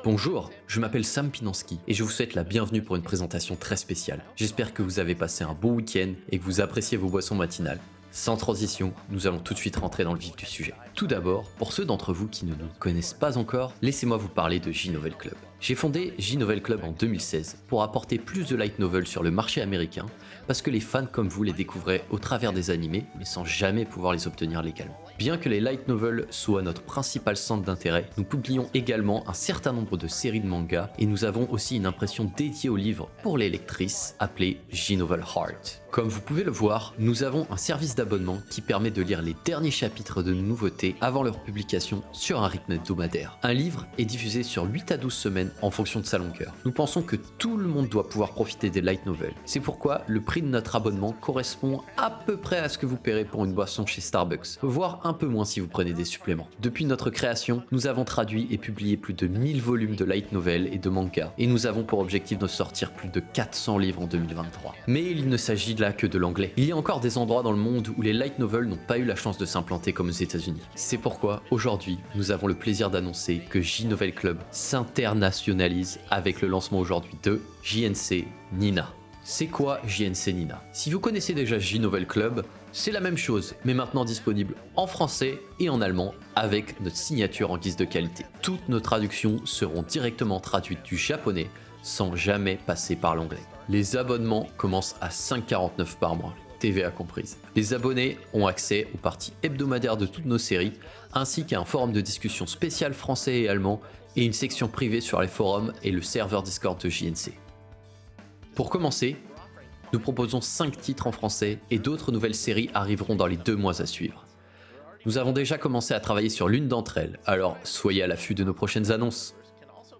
Bonjour, je m'appelle Sam Pinanski et je vous souhaite la bienvenue pour une présentation très spéciale. J'espère que vous avez passé un beau week-end et que vous appréciez vos boissons matinales. Sans transition, nous allons tout de suite rentrer dans le vif du sujet. Tout d'abord, pour ceux d'entre vous qui ne nous connaissent pas encore, laissez-moi vous parler de J-Novel Club. J'ai fondé J-Novel Club en 2016 pour apporter plus de light novels sur le marché américain parce que les fans comme vous les découvraient au travers des animés mais sans jamais pouvoir les obtenir légalement. Bien que les light novels soient notre principal centre d'intérêt, nous publions également un certain nombre de séries de mangas et nous avons aussi une impression dédiée aux livres pour les lectrices appelée J-Novel Heart. Comme vous pouvez le voir, nous avons un service d'abonnement qui permet de lire les derniers chapitres de nouveautés avant leur publication sur un rythme hebdomadaire. Un livre est diffusé sur 8 à 12 semaines en fonction de sa longueur. Nous pensons que tout le monde doit pouvoir profiter des light novels. C'est pourquoi le prix de notre abonnement correspond à peu près à ce que vous paierez pour une boisson chez Starbucks, voire un peu moins si vous prenez des suppléments. Depuis notre création, nous avons traduit et publié plus de 1000 volumes de light novels et de mangas, et nous avons pour objectif de sortir plus de 400 livres en 2023. Mais il ne s'agit là que de l'anglais. Il y a encore des endroits dans le monde où les light novels n'ont pas eu la chance de s'implanter comme aux États-Unis. C'est pourquoi aujourd'hui, nous avons le plaisir d'annoncer que J-Novel Club s'internationalise avec le lancement aujourd'hui de JNC Nina. C'est quoi JNC Nina? Si vous connaissez déjà J-Novel Club, c'est la même chose, mais maintenant disponible en français et en allemand avec notre signature en guise de qualité. Toutes nos traductions seront directement traduites du japonais sans jamais passer par l'anglais. Les abonnements commencent à 5,49 par mois, TVA comprise. Les abonnés ont accès aux parties hebdomadaires de toutes nos séries, ainsi qu'à un forum de discussion spécial français et allemand et une section privée sur les forums et le serveur Discord de JNC. Pour commencer, nous proposons 5 titres en français et d'autres nouvelles séries arriveront dans les 2 mois à suivre. Nous avons déjà commencé à travailler sur l'une d'entre elles, alors soyez à l'affût de nos prochaines annonces.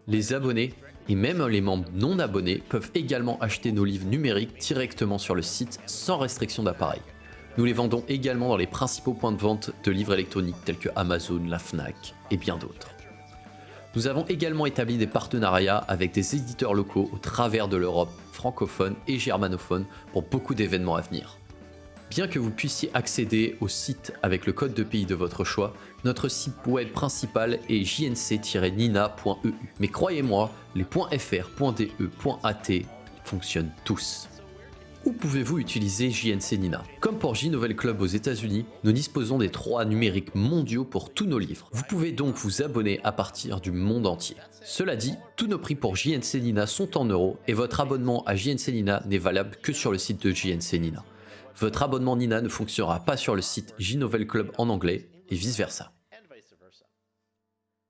Les abonnés et même les membres non abonnés peuvent également acheter nos livres numériques directement sur le site sans restriction d'appareil. Nous les vendons également dans les principaux points de vente de livres électroniques tels que Amazon, la Fnac et bien d'autres. Nous avons également établi des partenariats avec des éditeurs locaux au travers de l'Europe francophone et germanophone pour beaucoup d'événements à venir. Bien que vous puissiez accéder au site avec le code de pays de votre choix, notre site web principal est jnc-nina.eu. Mais croyez-moi, les .fr, .de, .at fonctionnent tous. Où pouvez-vous utiliser JNC Nina? Comme pour J-Novel Club aux États-Unis, nous disposons des droits numériques mondiaux pour tous nos livres. Vous pouvez donc vous abonner à partir du monde entier. Cela dit, tous nos prix pour JNC Nina sont en euros et votre abonnement à JNC Nina n'est valable que sur le site de JNC Nina. Votre abonnement Nina ne fonctionnera pas sur le site J-Novel Club en anglais et vice-versa.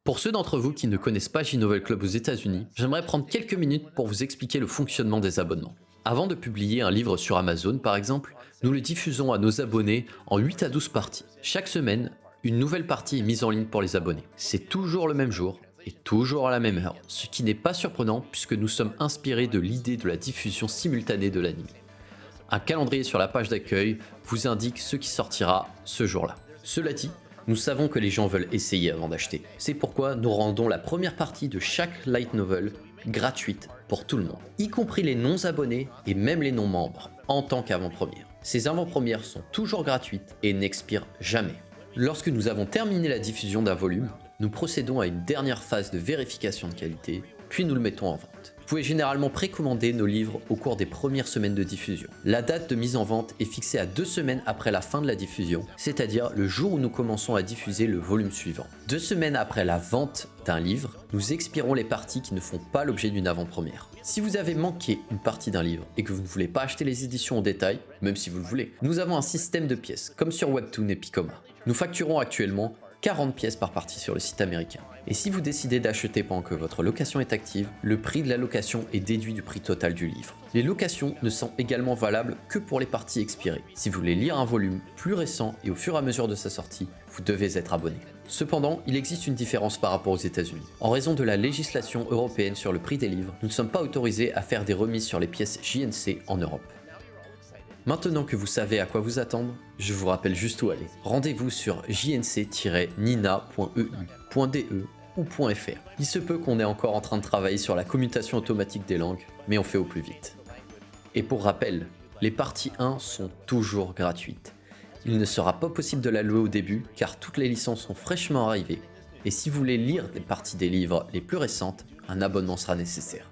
Pour ceux d'entre vous qui ne connaissent pas J-Novel Club aux États-Unis, j'aimerais prendre quelques minutes pour vous expliquer le fonctionnement des abonnements. Avant de publier un livre sur Amazon par exemple, nous le diffusons à nos abonnés en 8 à 12 parties. Chaque semaine, une nouvelle partie est mise en ligne pour les abonnés. C'est toujours le même jour et toujours à la même heure, ce qui n'est pas surprenant puisque nous sommes inspirés de l'idée de la diffusion simultanée de l'anime. Un calendrier sur la page d'accueil vous indique ce qui sortira ce jour-là. Cela dit, nous savons que les gens veulent essayer avant d'acheter. C'est pourquoi nous rendons la première partie de chaque light novel gratuite pour tout le monde, y compris les non-abonnés et même les non-membres, en tant qu'avant-première. Ces avant-premières sont toujours gratuites et n'expirent jamais. Lorsque nous avons terminé la diffusion d'un volume, nous procédons à une dernière phase de vérification de qualité, puis nous le mettons en vente. Vous pouvez généralement précommander nos livres au cours des premières semaines de diffusion. La date de mise en vente est fixée à 2 semaines après la fin de la diffusion, c'est-à-dire le jour où nous commençons à diffuser le volume suivant. 2 semaines après la vente d'un livre, nous expirons les parties qui ne font pas l'objet d'une avant-première. Si vous avez manqué une partie d'un livre et que vous ne voulez pas acheter les éditions en détail, même si vous le voulez, nous avons un système de pièces, comme sur Webtoon et Picoma. Nous facturons actuellement 40 pièces par partie sur le site américain. Et si vous décidez d'acheter pendant que votre location est active, le prix de la location est déduit du prix total du livre. Les locations ne sont également valables que pour les parties expirées. Si vous voulez lire un volume plus récent et au fur et à mesure de sa sortie, vous devez être abonné. Cependant, il existe une différence par rapport aux États-Unis. En raison de la législation européenne sur le prix des livres, nous ne sommes pas autorisés à faire des remises sur les pièces JNC en Europe. Maintenant que vous savez à quoi vous attendre, je vous rappelle juste où aller. Rendez-vous sur jnc-nina.eu.de ou .fr. Il se peut qu'on est encore en train de travailler sur la commutation automatique des langues, mais on fait au plus vite. Et pour rappel, les parties 1 sont toujours gratuites. Il ne sera pas possible de la louer au début car toutes les licences sont fraîchement arrivées Et si vous voulez lire des parties des livres les plus récentes, un abonnement sera nécessaire.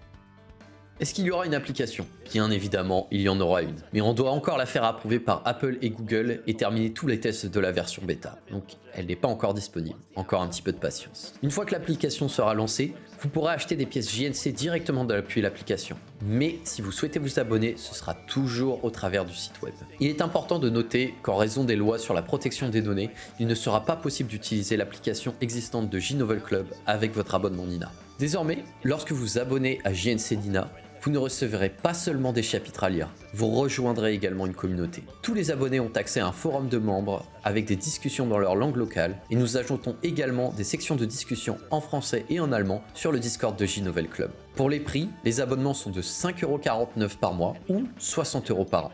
Est-ce qu'il y aura une application? Bien évidemment, il y en aura une. Mais on doit encore la faire approuver par Apple et Google et terminer tous les tests de la version bêta. Donc elle n'est pas encore disponible. Encore un petit peu de patience. Une fois que l'application sera lancée, vous pourrez acheter des pièces JNC directement depuis l'application. Mais si vous souhaitez vous abonner, ce sera toujours au travers du site web. Il est important de noter qu'en raison des lois sur la protection des données, il ne sera pas possible d'utiliser l'application existante de J-Novel Club avec votre abonnement Nina. Désormais, lorsque vous abonnez à JNC Nina, vous ne recevrez pas seulement des chapitres à lire, vous rejoindrez également une communauté. Tous les abonnés ont accès à un forum de membres avec des discussions dans leur langue locale et nous ajoutons également des sections de discussion en français et en allemand sur le Discord de J-Novel Club. Pour les prix, les abonnements sont de 5,49€ par mois ou 60€ par an.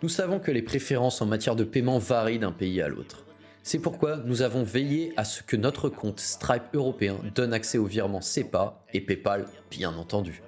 Nous savons que les préférences en matière de paiement varient d'un pays à l'autre. C'est pourquoi nous avons veillé à ce que notre compte Stripe européen donne accès aux virements SEPA et PayPal, bien entendu.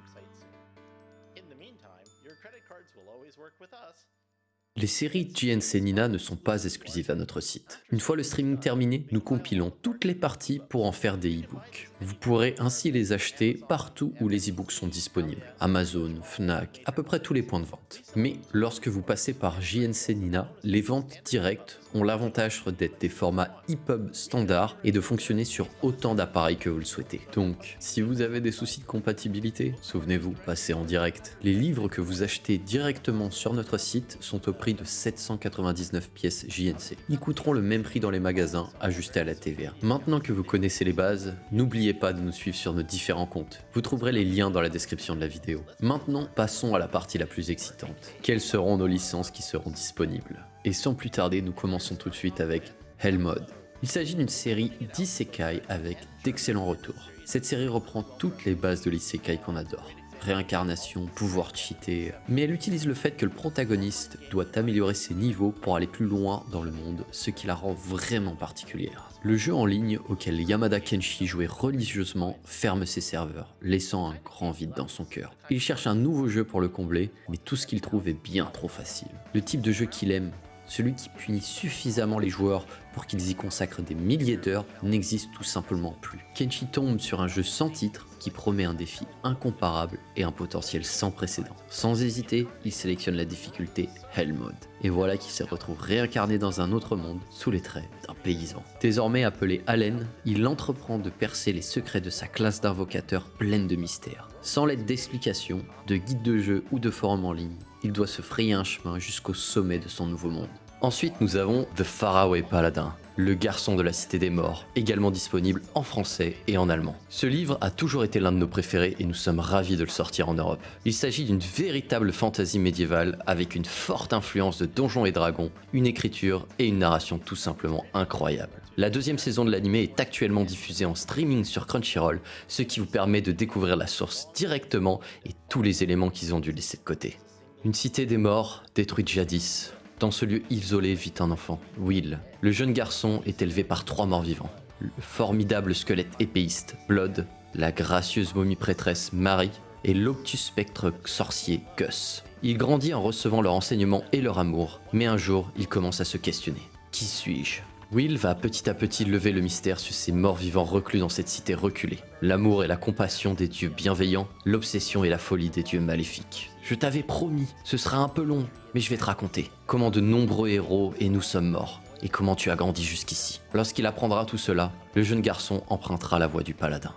Les séries JNC Nina ne sont pas exclusives à notre site. Une fois le streaming terminé, nous compilons toutes les parties pour en faire des e-books. Vous pourrez ainsi les acheter partout où les e-books sont disponibles. Amazon, Fnac, à peu près tous les points de vente. Mais lorsque vous passez par JNC Nina, les ventes directes ont l'avantage d'être des formats EPUB standard et de fonctionner sur autant d'appareils que vous le souhaitez. Donc, si vous avez des soucis de compatibilité, souvenez-vous, passez en direct. Les livres que vous achetez directement sur notre site sont au prix de 799 pièces JNC. Ils coûteront le même prix dans les magasins, ajustés à la TVA. Maintenant que vous connaissez les bases, n'oubliez pas de nous suivre sur nos différents comptes. Vous trouverez les liens dans la description de la vidéo. Maintenant, passons à la partie la plus excitante. Quelles seront nos licences qui seront disponibles? Et sans plus tarder, nous commençons tout de suite avec Hellmode. Il s'agit d'une série d'isekai avec d'excellents retours. Cette série reprend toutes les bases de l'isekai qu'on adore. Réincarnation, pouvoir cheater, mais elle utilise le fait que le protagoniste doit améliorer ses niveaux pour aller plus loin dans le monde, ce qui la rend vraiment particulière. Le jeu en ligne auquel Yamada Kenshi jouait religieusement ferme ses serveurs, laissant un grand vide dans son cœur. Il cherche un nouveau jeu pour le combler, mais tout ce qu'il trouve est bien trop facile. Le type de jeu qu'il aime, celui qui punit suffisamment les joueurs pour qu'ils y consacrent des milliers d'heures, n'existe tout simplement plus. Kenshi tombe sur un jeu sans titre qui promet un défi incomparable et un potentiel sans précédent. Sans hésiter, il sélectionne la difficulté Hellmode. Et voilà qu'il se retrouve réincarné dans un autre monde sous les traits d'un paysan. Désormais appelé Allen, il entreprend de percer les secrets de sa classe d'invocateurs pleine de mystères. Sans l'aide d'explications, de guides de jeu ou de forums en ligne, il doit se frayer un chemin jusqu'au sommet de son nouveau monde. Ensuite, nous avons The Faraway Paladin, le garçon de la cité des morts, également disponible en français et en allemand. Ce livre a toujours été l'un de nos préférés et nous sommes ravis de le sortir en Europe. Il s'agit d'une véritable fantasy médiévale avec une forte influence de Donjons et Dragons, une écriture et une narration tout simplement incroyables. La deuxième saison de l'anime est actuellement diffusée en streaming sur Crunchyroll, ce qui vous permet de découvrir la source directement et tous les éléments qu'ils ont dû laisser de côté. Une cité des morts, détruite jadis. Dans ce lieu isolé vit un enfant, Will. Le jeune garçon est élevé par 3 morts vivants. Le formidable squelette épéiste, Blood, la gracieuse momie prêtresse, Marie, et l'obtus spectre sorcier, Gus. Il grandit en recevant leur enseignement et leur amour, mais un jour, il commence à se questionner. Qui suis-je ? Will va petit à petit lever le mystère sur ces morts vivants reclus dans cette cité reculée. L'amour et la compassion des dieux bienveillants, l'obsession et la folie des dieux maléfiques. Je t'avais promis, ce sera un peu long, mais je vais te raconter comment de nombreux héros et nous sommes morts, et comment tu as grandi jusqu'ici. Lorsqu'il apprendra tout cela, le jeune garçon empruntera la voie du paladin.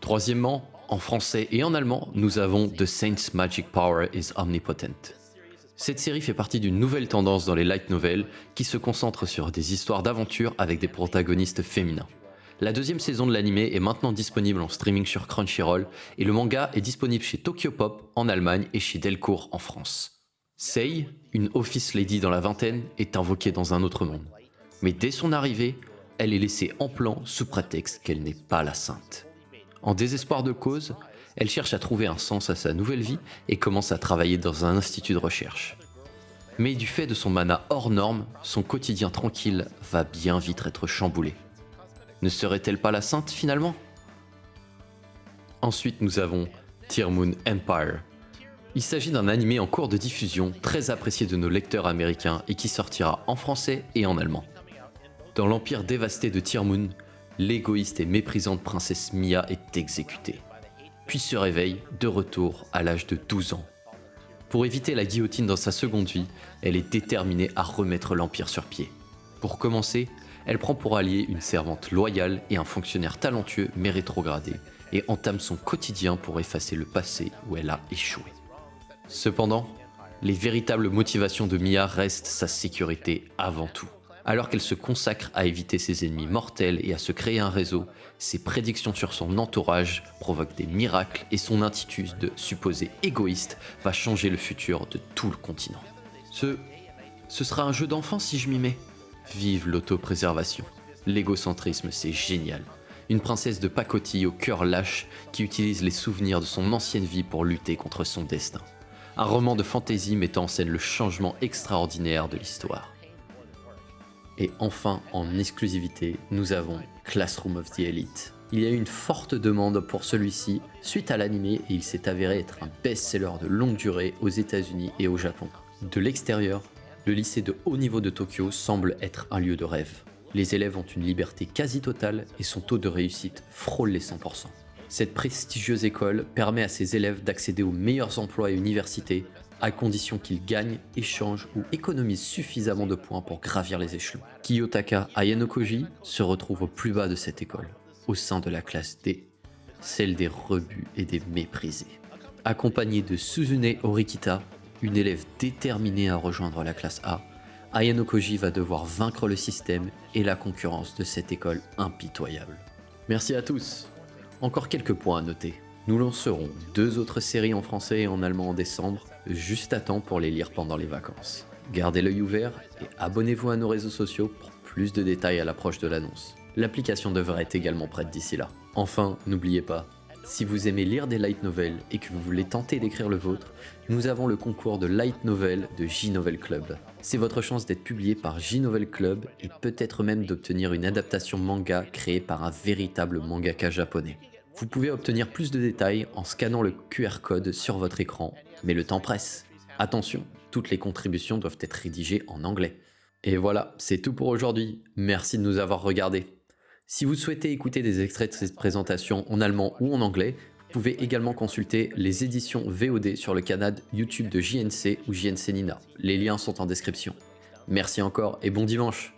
Troisièmement, en français et en allemand, nous avons The Saint's Magic Power is Omnipotent. Cette série fait partie d'une nouvelle tendance dans les light novels qui se concentre sur des histoires d'aventure avec des protagonistes féminins. La deuxième saison de l'anime est maintenant disponible en streaming sur Crunchyroll et le manga est disponible chez Tokyopop en Allemagne et chez Delcourt en France. Sei, une office lady dans la vingtaine, est invoquée dans un autre monde. Mais dès son arrivée, elle est laissée en plan sous prétexte qu'elle n'est pas la sainte. En désespoir de cause, elle cherche à trouver un sens à sa nouvelle vie et commence à travailler dans un institut de recherche. Mais du fait de son mana hors norme, son quotidien tranquille va bien vite être chamboulé. Ne serait-elle pas la sainte finalement ? Ensuite nous avons Tear Moon Empire. Il s'agit d'un animé en cours de diffusion très apprécié de nos lecteurs américains et qui sortira en français et en allemand. Dans l'empire dévasté de Tear Moon, l'égoïste et méprisante princesse Mia est exécutée, puis se réveille de retour à l'âge de 12 ans. Pour éviter la guillotine dans sa seconde vie, elle est déterminée à remettre l'Empire sur pied. Pour commencer, elle prend pour allié une servante loyale et un fonctionnaire talentueux mais rétrogradé, et entame son quotidien pour effacer le passé où elle a échoué. Cependant, les véritables motivations de Mia restent sa sécurité avant tout. Alors qu'elle se consacre à éviter ses ennemis mortels et à se créer un réseau, ses prédictions sur son entourage provoquent des miracles et son attitude de supposé égoïste va changer le futur de tout le continent. Ce sera un jeu d'enfant si je m'y mets. Vive l'autopréservation. L'égocentrisme, c'est génial. Une princesse de pacotille au cœur lâche qui utilise les souvenirs de son ancienne vie pour lutter contre son destin. Un roman de fantasy mettant en scène le changement extraordinaire de l'histoire. Et enfin, en exclusivité, nous avons Classroom of the Elite. Il y a eu une forte demande pour celui-ci suite à l'animé et il s'est avéré être un best-seller de longue durée aux États-Unis et au Japon. De l'extérieur, le lycée de haut niveau de Tokyo semble être un lieu de rêve. Les élèves ont une liberté quasi totale et son taux de réussite frôle les 100%. Cette prestigieuse école permet à ses élèves d'accéder aux meilleurs emplois et universités à condition qu'ils gagnent, échangent ou économisent suffisamment de points pour gravir les échelons. Kiyotaka Ayano Koji se retrouve au plus bas de cette école, au sein de la classe D, celle des rebuts et des méprisés. Accompagné de Suzune Horikita, une élève déterminée à rejoindre la classe A, Ayano Koji va devoir vaincre le système et la concurrence de cette école impitoyable. Merci à tous. Encore quelques points à noter. Nous lancerons 2 autres séries en français et en allemand en décembre, juste à temps pour les lire pendant les vacances. Gardez l'œil ouvert et abonnez-vous à nos réseaux sociaux pour plus de détails à l'approche de l'annonce. L'application devrait être également prête d'ici là. Enfin, n'oubliez pas, si vous aimez lire des light novels et que vous voulez tenter d'écrire le vôtre, nous avons le concours de light novel de J-Novel Club. C'est votre chance d'être publié par J-Novel Club et peut-être même d'obtenir une adaptation manga créée par un véritable mangaka japonais. Vous pouvez obtenir plus de détails en scannant le QR code sur votre écran, mais le temps presse. Attention, toutes les contributions doivent être rédigées en anglais. Et voilà, c'est tout pour aujourd'hui. Merci de nous avoir regardés. Si vous souhaitez écouter des extraits de cette présentation en allemand ou en anglais, vous pouvez également consulter les éditions VOD sur le canal YouTube de JNC ou JNC Nina. Les liens sont en description. Merci encore et bon dimanche.